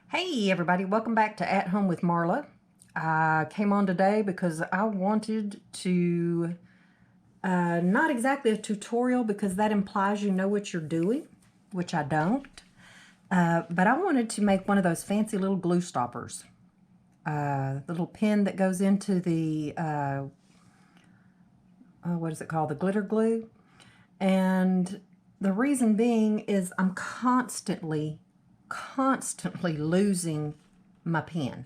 Hey everybody, welcome back to At Home with Marla. I came on today because I wanted to, not exactly a tutorial because that implies you know what you're doing, which I don't. But I wanted to make one of those fancy little glue stoppers. The little pin that goes into the, what is it called? The glitter glue. And the reason being is I'm constantly losing my pen.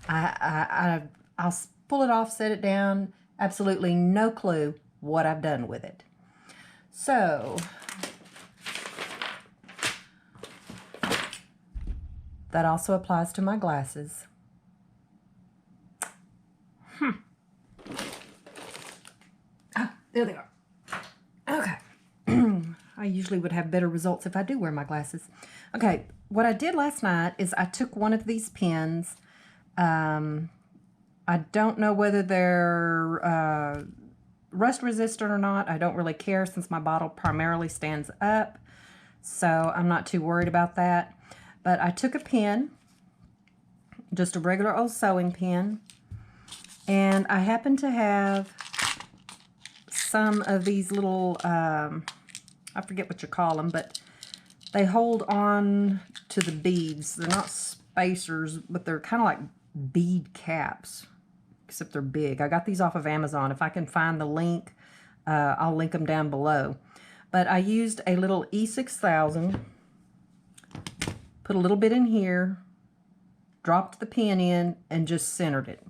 I'll pull it off, set it down, absolutely no clue what I've done with it. So that also applies to my glasses. Oh, there they are. Okay. I usually would have better results if I do wear my glasses. Okay, what I did last night is I took one of these pens. I don't know whether they're rust resistant or not. I don't really care since my bottle primarily stands up, so I'm not too worried about that. But I took a pen, just a regular old sewing pen, and I happen to have some of these little, I forget what you call them, but they hold on to the beads. They're not spacers, but they're kind of like bead caps, except they're big. I got these off of Amazon. If I can find the link, I'll link them down below. But I used a little E6000, put a little bit in here, dropped the pen in, and just centered it.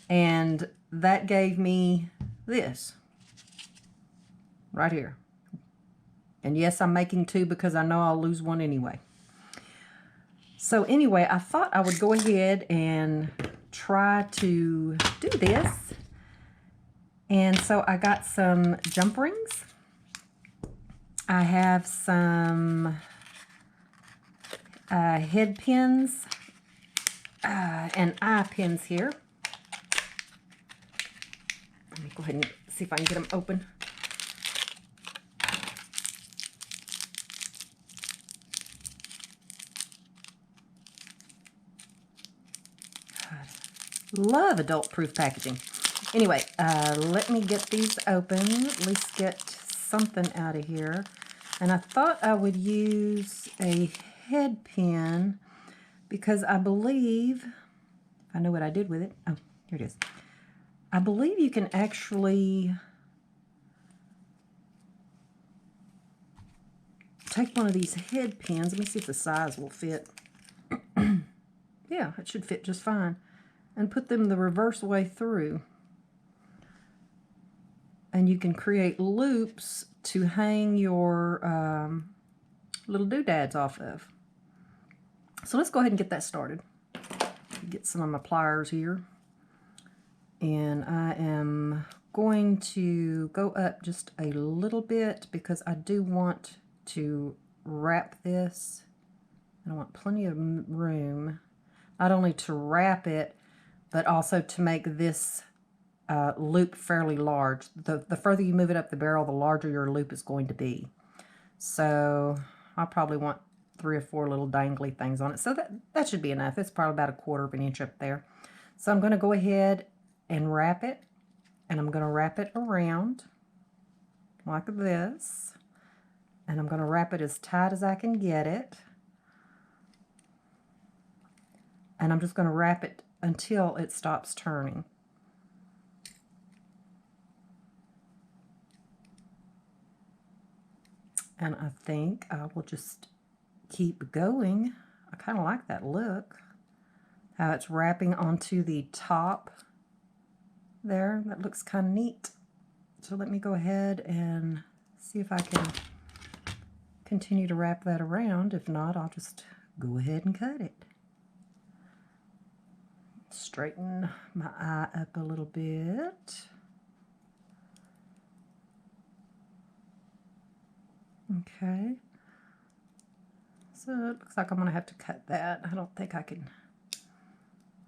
And that gave me this right here. And yes, I'm making two because I know I'll lose one anyway. So anyway, I thought I would go ahead and try to do this. And so I got some jump rings. I have some head pins and eye pins here. Let me go ahead and see if I can get them open. Love adult-proof packaging. Anyway, let me get these open, at least get something out of here. And I thought I would use a head pin because I believe, if I know what I did with it, oh, here it is. I believe you can actually take one of these head pins. Let me see if the size will fit. Yeah, it should fit just fine. And put them the reverse way through. And you can create loops to hang your little doodads off of. So let's go ahead and get that started. Get some of my pliers here. And I am going to go up just a little bit because I do want to wrap this. I want plenty of room, not only to wrap it, but also to make this loop fairly large. The further you move it up the barrel, the larger your loop is going to be. So I'll probably want 3 or 4 little dangly things on it. So that should be enough. It's probably about 1/4 of an inch up there. So I'm going to go ahead and wrap it, and I'm going to wrap it around like this. And I'm going to wrap it as tight as I can get it. And I'm just going to wrap it until it stops turning. And I think I will just keep going. I kind of like that look. How it's wrapping onto the top there. That looks kind of neat. So let me go ahead and see if I can continue to wrap that around. If not, I'll just go ahead and cut it. Straighten my eye up a little bit. Okay. So it looks like I'm going to have to cut that. I don't think I can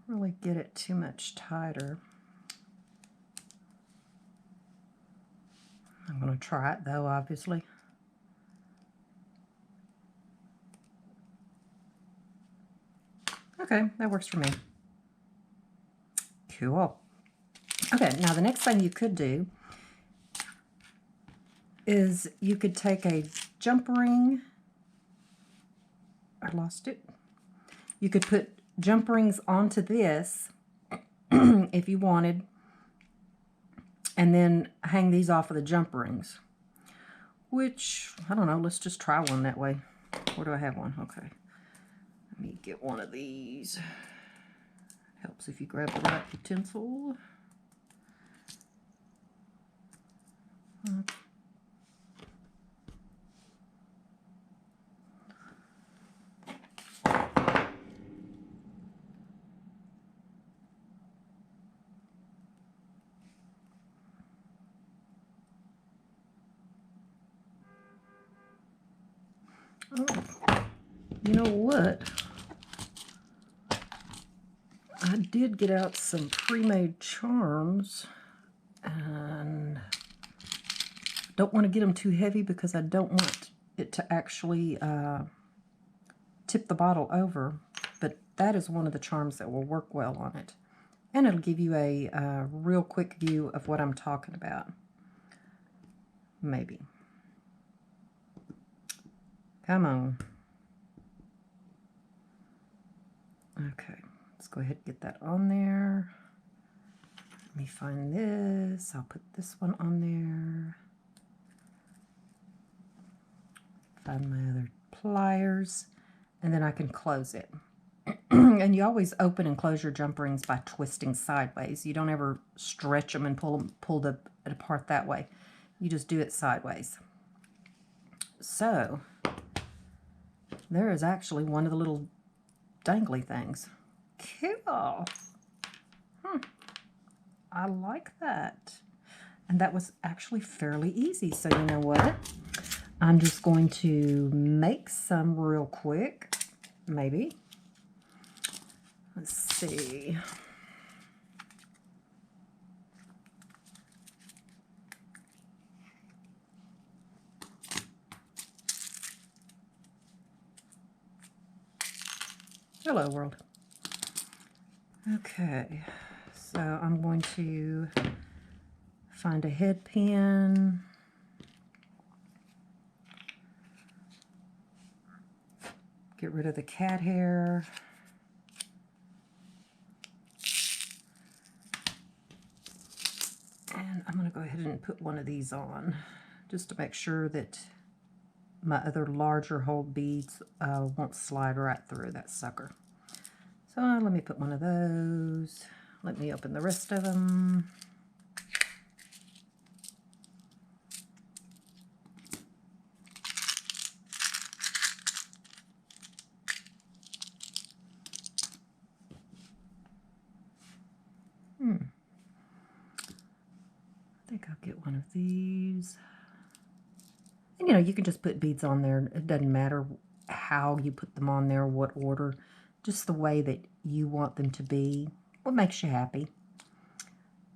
really get it too much tighter. I'm going to try it though, obviously. Okay, that works for me. Cool. Okay, now the next thing you could do is you could take a jump ring. I lost it. You could put jump rings onto this if you wanted, and then hang these off of the jump rings, which, I don't know, let's just try one that way. Where do I have one? Okay. Let me get one of these. Helps if you grab the right utensil. Oh, you know what? I did get out some pre-made charms, and don't want to get them too heavy because I don't want it to actually tip the bottle over, but that is one of the charms that will work well on it. And it'll give you a real quick view of what I'm talking about. Maybe. Come on. Okay, let's go ahead and get that on there. Let me find this. I'll put this one on there. Find my other pliers, and then I can close it. And you always open and close your jump rings by twisting sideways. You don't ever stretch them and pull it apart that way. You just do it sideways. So there is actually one of the little dangly things. Cool. I like that. And that was actually fairly easy. So you know what? I'm just going to make some real quick. Maybe. Let's see. Hello, world. Okay, so I'm going to find a head pin. Get rid of the cat hair. And I'm going to go ahead and put one of these on just to make sure that my other larger hold beads won't slide right through that sucker. So let me put one of those. Let me open the rest of them. I think I'll get one of these. And you know, you can just put beads on there. It doesn't matter how you put them on there, what order, just the way that you want them to be. What makes you happy?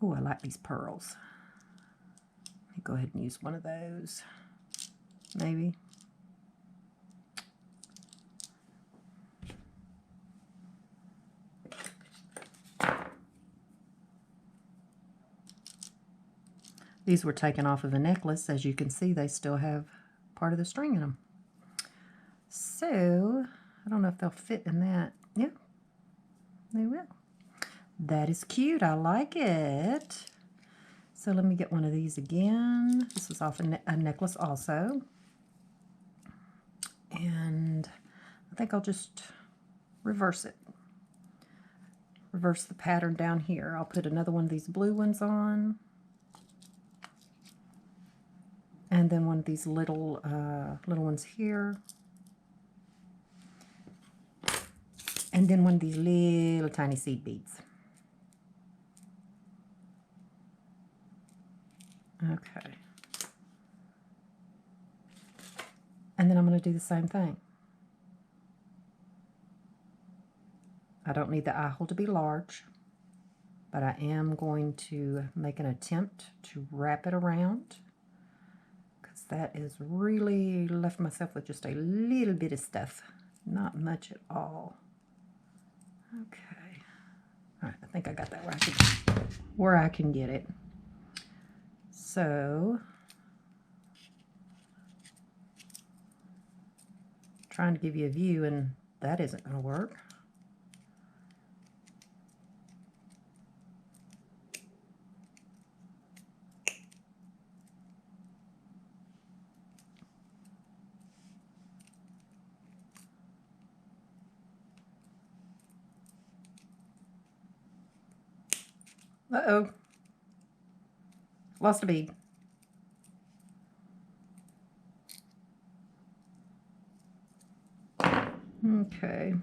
Oh, I like these pearls. Let me go ahead and use one of those. Maybe. These were taken off of a necklace. As you can see, they still have part of the string in them. So, I don't know if they'll fit in that. Yeah, they will. That is cute. I like it. So let me get one of these again. This is off a necklace also. And I think I'll just reverse it. Reverse the pattern down here. I'll put another one of these blue ones on. And then one of these little ones here. And then one of these little tiny seed beads. Okay. And then I'm going to do the same thing. I don't need the eye hole to be large, but I am going to make an attempt to wrap it around, because that is really left myself with just a little bit of stuff. Not much at all. Okay. All right, I think I got that where I can get it. So, trying to give you a view, and that isn't going to work. Uh-oh. Lost a bead. Okay.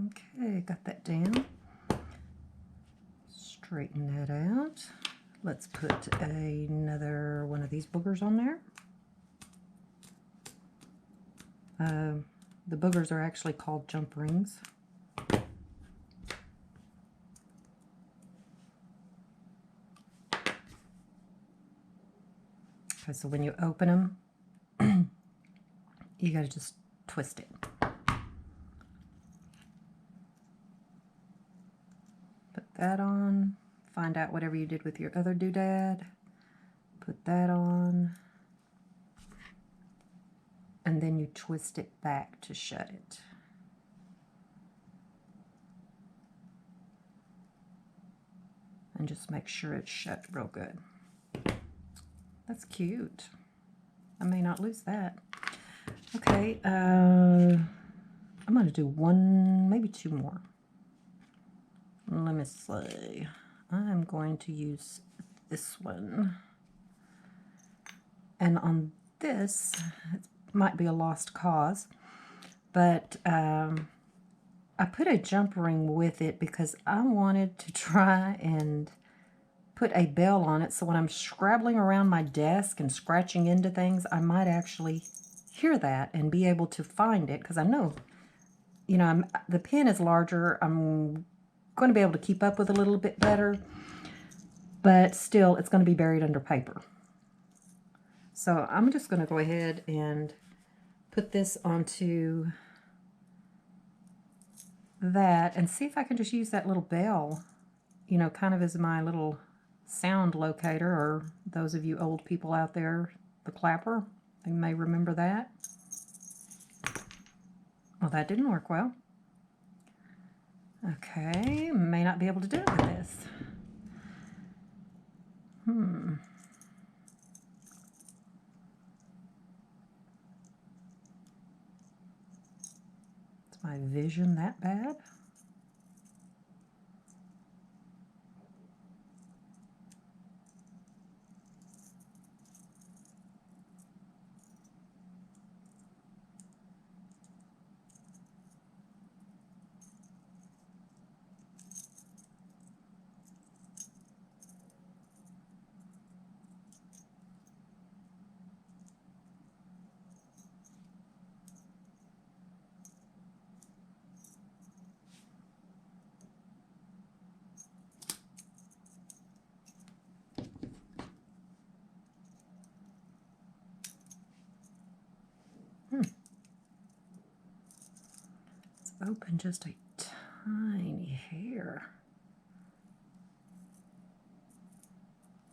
Okay, got that down. Straighten that out. Let's put another one of these boogers on there. The boogers are actually called jump rings. Okay, so when you open them, you gotta just twist it. Put that on. Find out whatever you did with your other doodad. Put that on. And then you twist it back to shut it. And just make sure it's shut real good. That's cute. I may not lose that. Okay, I'm going to do one, maybe two more. Let me see. I'm going to use this one. And on this, it might be a lost cause, but I put a jump ring with it because I wanted to try and put a bell on it, so when I'm scrabbling around my desk and scratching into things, I might actually hear that and be able to find it, because I know, you know, the pen is larger. I'm going to be able to keep up with it a little bit better, but still, it's going to be buried under paper. So I'm just going to go ahead and put this onto that and see if I can just use that little bell, you know, kind of as my little sound locator, or those of you old people out there, the clapper, you may remember that. Well, that didn't work well. Okay, may not be able to do it with this. Is my vision that bad? Let's open just a tiny hair.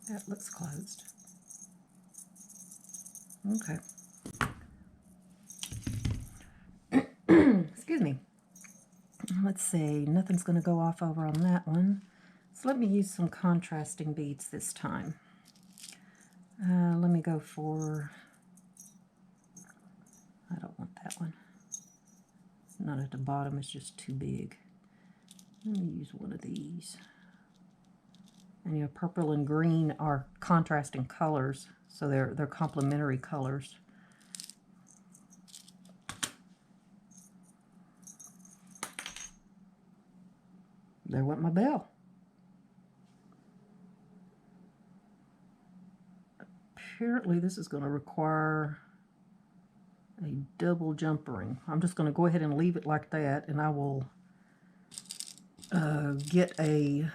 That looks closed. Okay. Excuse me. Let's see, nothing's going to go off over on that one. So let me use some contrasting beads this time. Let me go for, I don't want that one. Not at the bottom, it's just too big. Let me use one of these. And you know, purple and green are contrasting colors, so they're complementary colors. There went my bell. Apparently this is going to require a double jumpering. I'm just going to go ahead and leave it like that, and I will get a,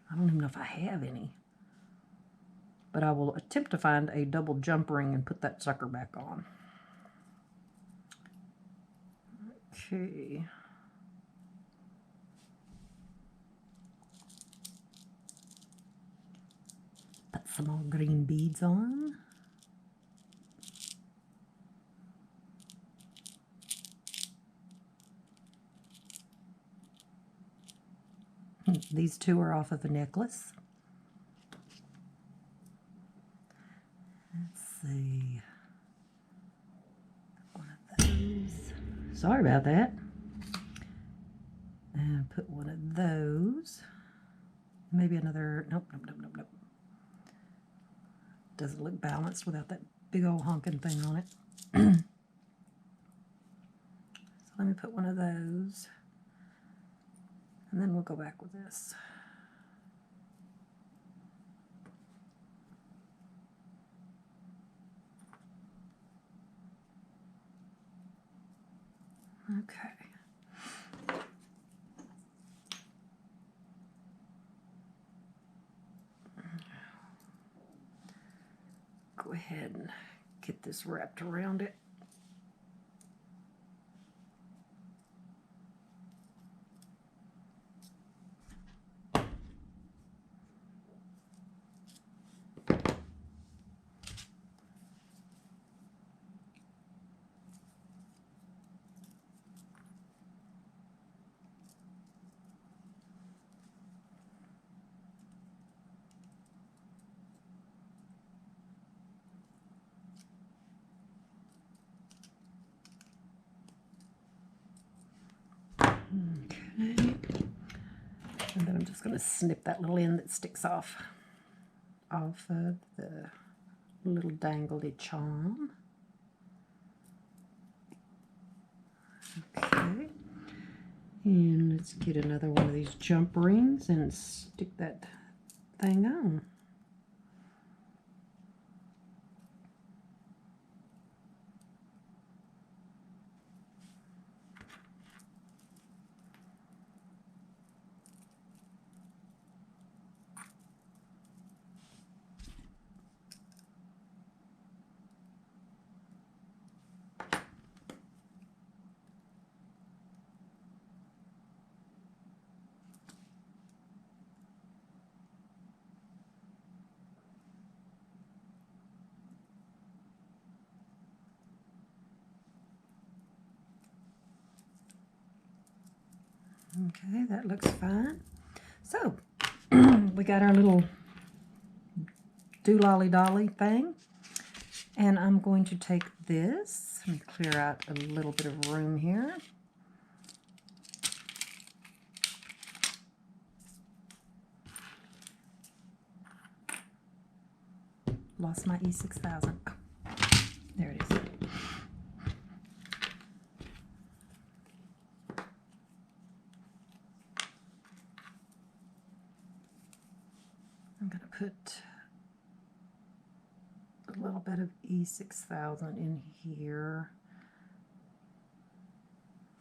I don't even know if I have any, but I will attempt to find a double jump ring and put that sucker back on. Okay. Put some more green beads on. These two are off of a necklace. Let's see. One of those. Sorry about that. And put one of those. Maybe another. Nope. Doesn't look balanced without that big old honking thing on it. So let me put one of those. And then we'll go back with this. Okay. Go ahead and get this wrapped around it. Okay. And then I'm just going to snip that little end that sticks off of the little dangly charm. Okay. And let's get another one of these jump rings and stick that thing on. Okay, that looks fine. So, we got our little doololly dolly thing. And I'm going to take this and clear out a little bit of room here. Lost my E6000. Oh, there it is. I'm going to put a little bit of E6000 in here.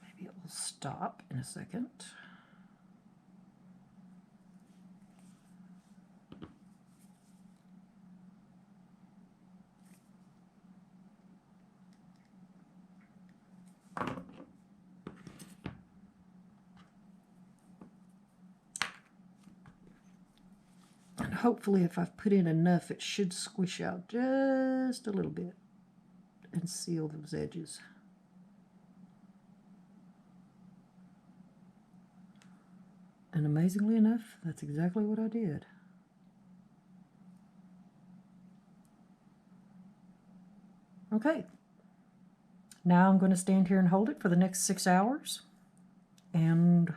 Maybe it will stop in a second. And hopefully if I've put in enough, it should squish out just a little bit and seal those edges. And amazingly enough, that's exactly what I did. Okay. Now I'm going to stand here and hold it for the next 6 hours. And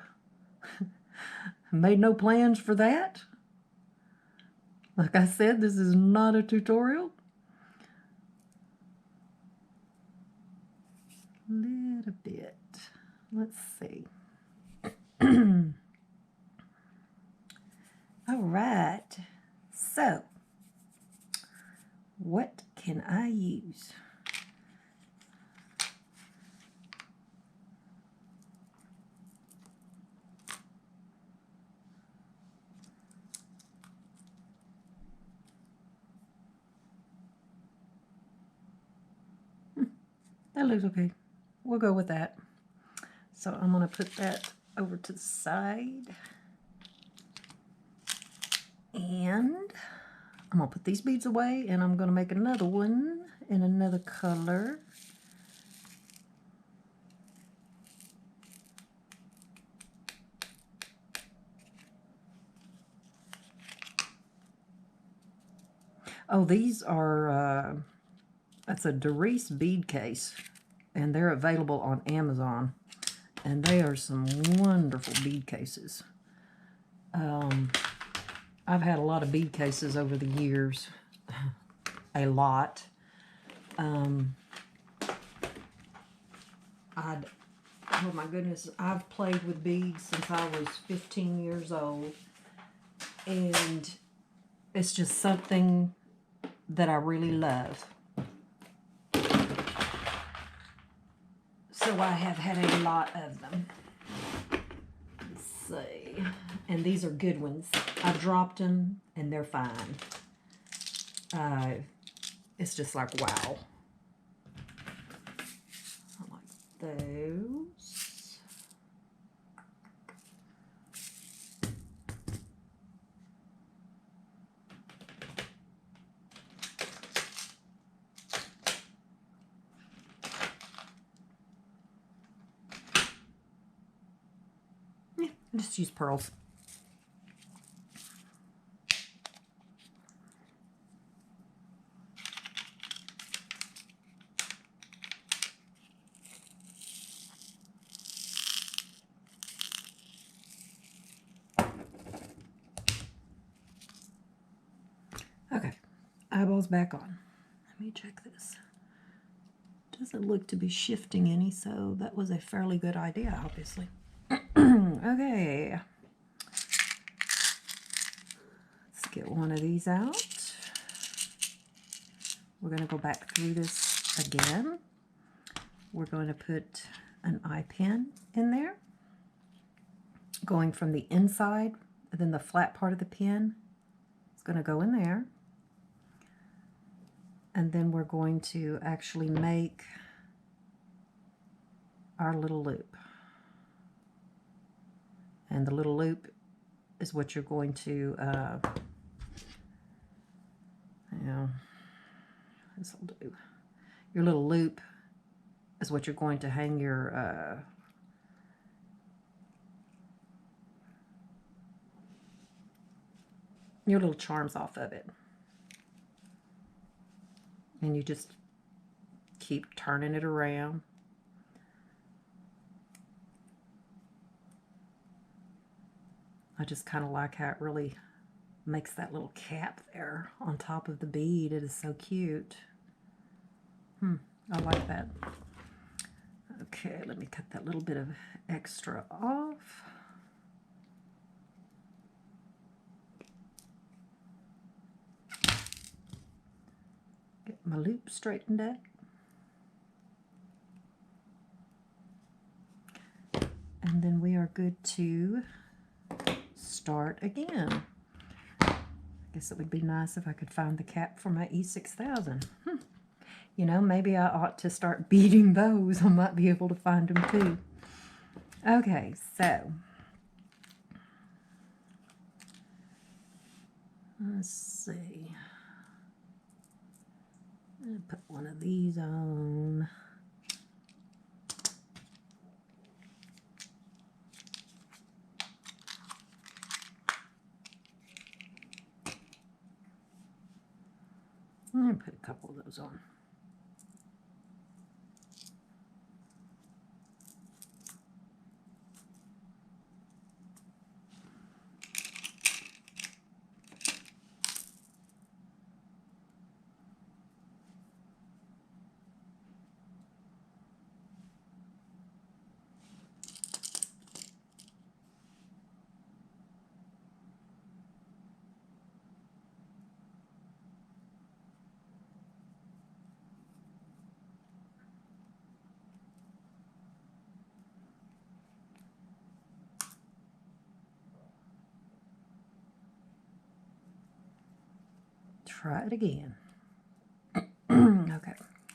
made no plans for that. Like I said, this is not a tutorial. Little bit. Let's see. All right. So, what can I use? That looks okay. We'll go with that. So I'm going to put that over to the side. And I'm going to put these beads away, and I'm going to make another one in another color. Oh, these are, that's a Doris bead case, and they're available on Amazon. And they are some wonderful bead cases. I've had a lot of bead cases over the years. A lot. Oh my goodness, I've played with beads since I was 15 years old. And it's just something that I really love. So I have had a lot of them. Let's see. And these are good ones. I've dropped them and they're fine. It's just like, wow. I like those. Yeah, just use pearls. Okay, eyeballs back on. Let me check this. Doesn't look to be shifting any, so that was a fairly good idea, obviously. Okay. Let's get one of these out. We're going to go back through this again. We're going to put an eye pin in there, going from the inside, and then the flat part of the pin is going to go in there. And then we're going to actually make our little loop. And the little loop is what you're going to, this will do. Your little loop is what you're going to hang your little charms off of it. And you just keep turning it around. I just kind of like how it really makes that little cap there on top of the bead. It is so cute. I like that. Okay, let me cut that little bit of extra off. Get my loop straightened up. And then we are good to start again. I guess it would be nice if I could find the cap for my E6000. You know, maybe I ought to start beading those. I might be able to find them too. Okay, so let's see. I'm going to put one of these on. I'm going to put a couple of those on. try it again. Okay,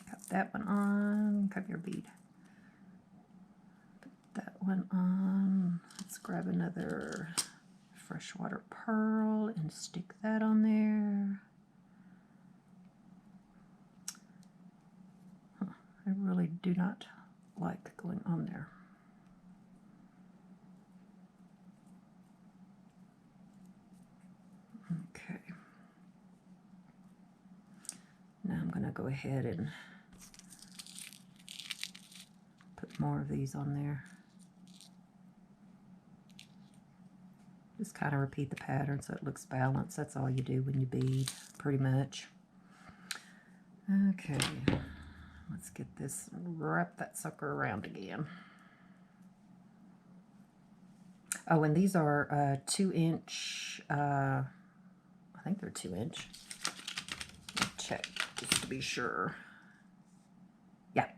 got that one on. Come here, bead. Put that one on. Let's grab another freshwater pearl and stick that on there. I really do not like going on there. Okay. Now I'm going to go ahead and put more of these on there. Just kind of repeat the pattern so it looks balanced. That's all you do when you bead, pretty much. Okay, let's get this, wrap that sucker around again. Oh, and these are 2-inch, I think they're 2-inch. Check just to be sure. Yeah,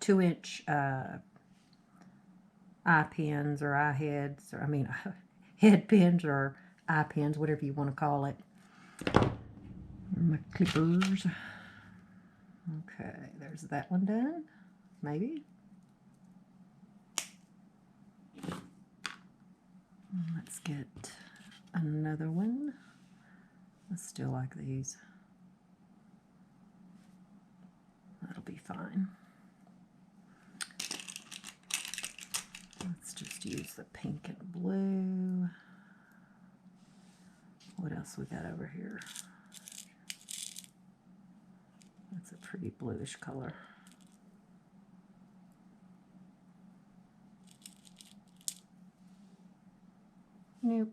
2-inch eye pins or eye heads, or I mean head pins or eye pins, whatever you want to call it. My clippers. Okay, there's that one done. Maybe. Let's get another one. I still like these. That'll be fine. Let's just use the pink and blue. What else we got over here? That's a pretty bluish color. Nope.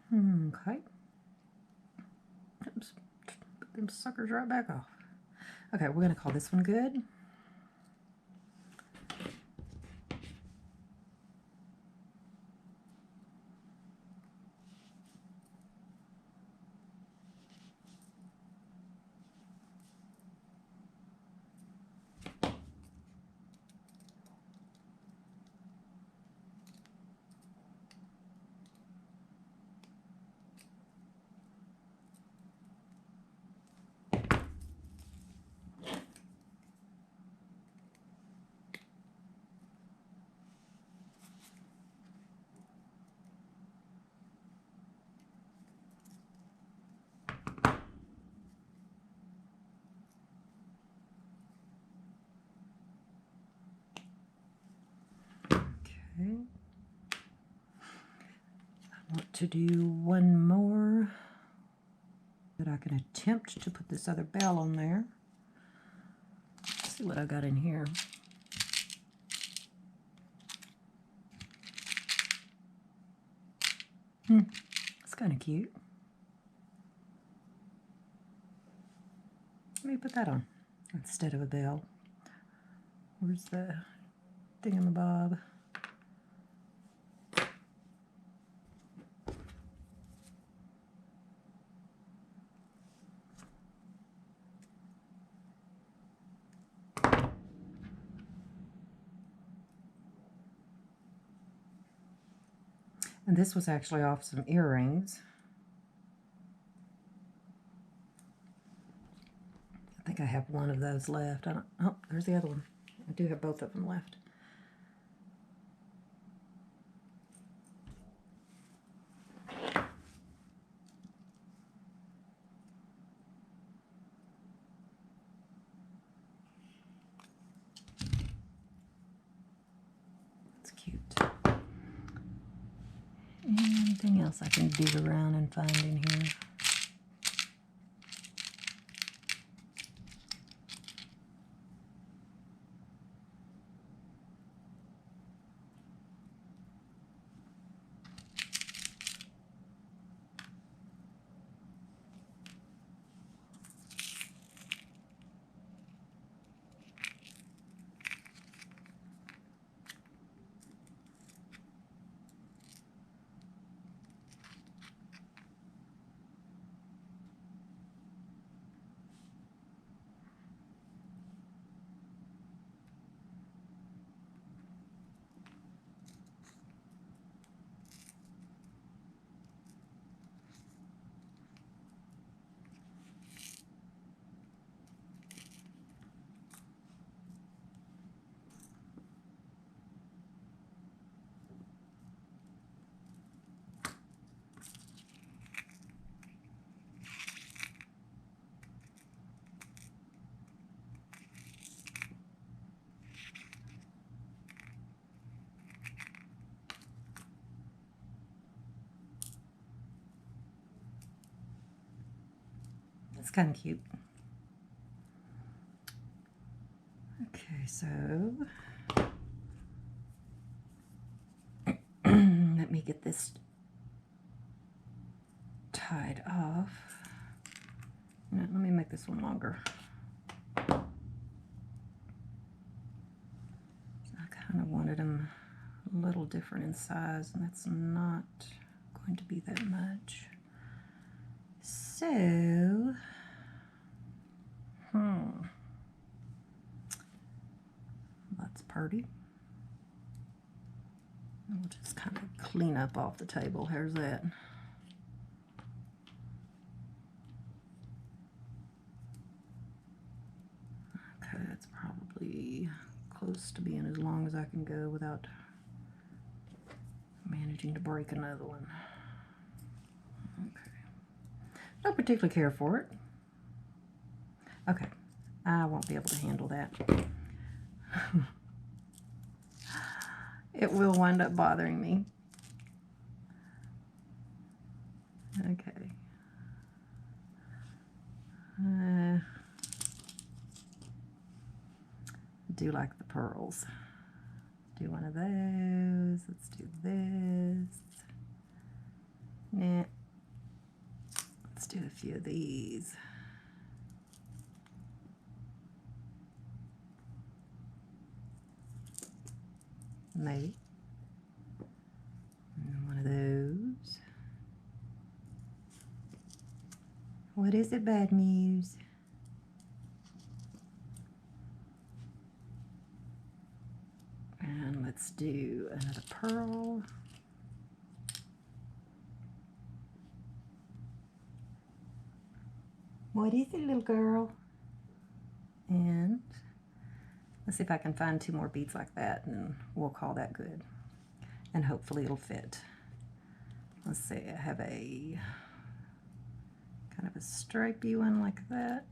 Okay. Oops. Put them suckers right back off. Okay, we're going to call this one good. Okay. I want to do one more that I can attempt to put this other bell on there. Let's see what I got in here. It's kind of cute. Let me put that on instead of a bell. Where's the thingamabob? And this was actually off some earrings. I think I have one of those left. Oh, there's the other one. I do have both of them left. It's cute. And anything else I can dig around and find in here? It's kind of cute. Okay, so let me get this tied off. No, let me make this one longer. So I kind of wanted them a little different in size, and that's not going to be that much. So, that's pretty. We'll just kind of clean up off the table. Here's that. Okay, that's probably close to being as long as I can go without managing to break another one. Okay. Don't particularly care for it. Okay, I won't be able to handle that. It will wind up bothering me. Okay. I do like the pearls. Do one of those. Let's do this. Nah. Let's do a few of these. Maybe. And one of those. What is it, Bad News? And let's do another pearl. What is it, little girl? And let's see if I can find 2 more beads like that, and we'll call that good. And hopefully it'll fit. Let's see, I have a kind of a stripy one like that.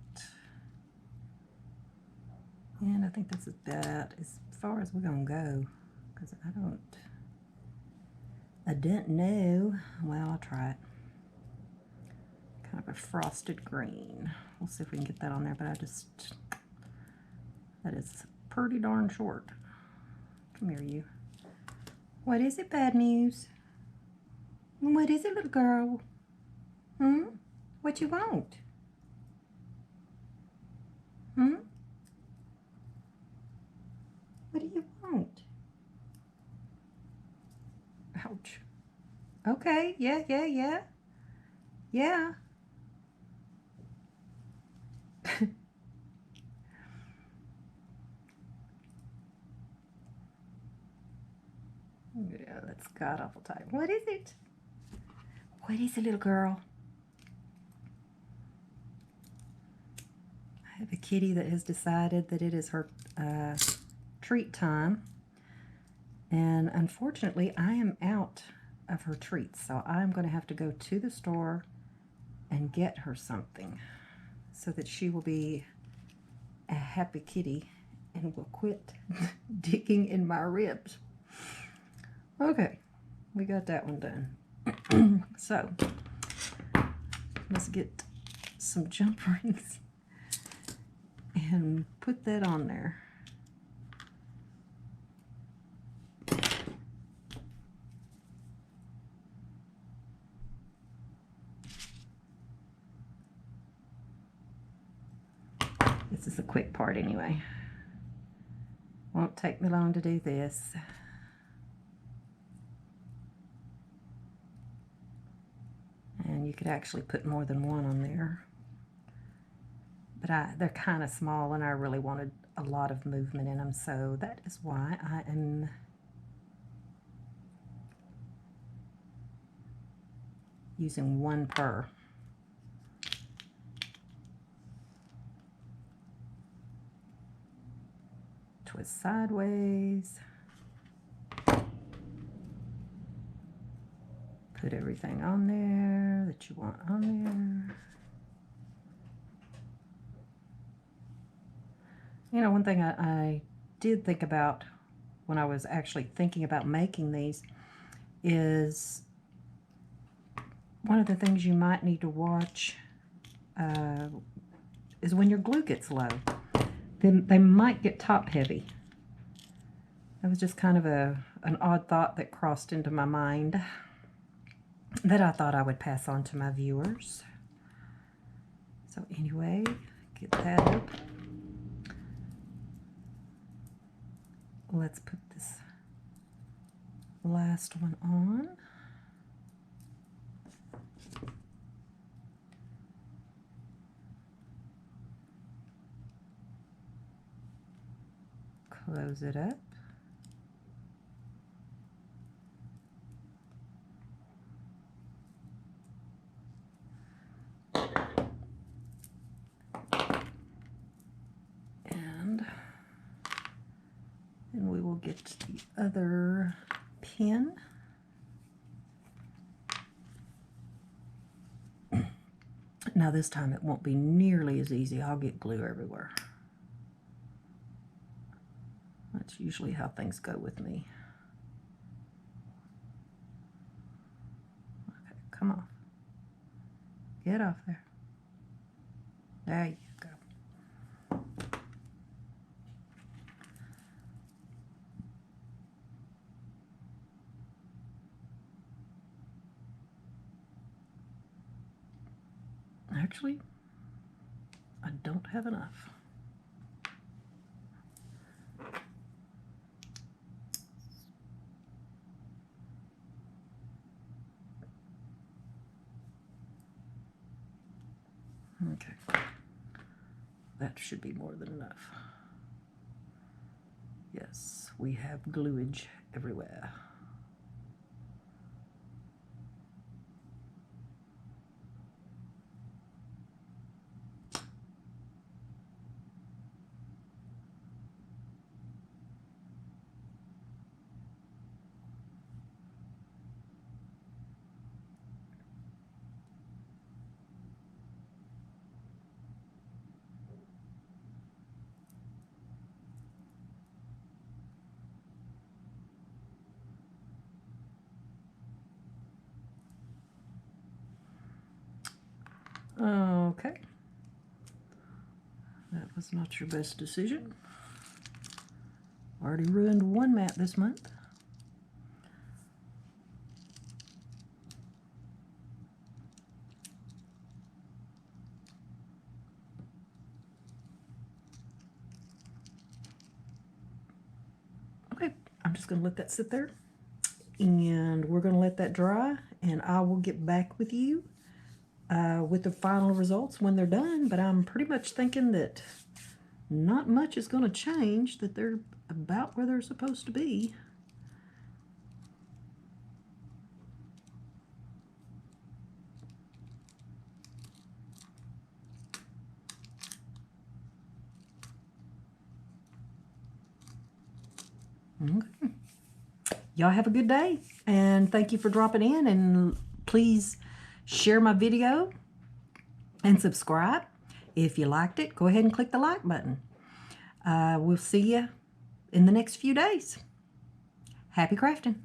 And I think that's about as far as we're gonna go, because I don't know. Well, I'll try it. Kind of a frosted green. We'll see if we can get that on there, but that is pretty darn short. Come here, you. What is it, Bad News? What is it, little girl? What you want? What do you want? Ouch. Okay, yeah. Yeah. Yeah, that's god awful tight. What is it? What is it, little girl? I have a kitty that has decided that it is her treat time. And unfortunately, I am out of her treats. So I'm going to have to go to the store and get her something so that she will be a happy kitty and will quit digging in my ribs. Okay, we got that one done. So let's get some jump rings and put that on there. This is the quick part anyway. Won't take me long to do this. And you could actually put more than one on there. But they're kind of small and I really wanted a lot of movement in them, so that is why I am using one per. Twist sideways. Put everything on there that you want on there. You know, one thing I did think about when I was actually thinking about making these is one of the things you might need to watch is when your glue gets low. Then they might get top heavy. That was just kind of an odd thought that crossed into my mind that I thought I would pass on to my viewers. So anyway, get that up. Let's put this last one on. Close it up. And we will get the other pin. Now this time it won't be nearly as easy. I'll get glue everywhere. That's usually how things go with me. Okay, come off. Get off there. There you go. Actually, I don't have enough. Okay, that should be more than enough. Yes, we have gluage everywhere. Okay, that was not your best decision. Already ruined one mat this month. Okay, I'm just going to let that sit there, and we're going to let that dry, and I will get back with you with the final results when they're done. But I'm pretty much thinking that not much is going to change, that they're about where they're supposed to be. Okay. Y'all have a good day, and thank you for dropping in, and please share my video and subscribe. If you liked it, go ahead and click the like button. We'll see you in the next few days. Happy crafting.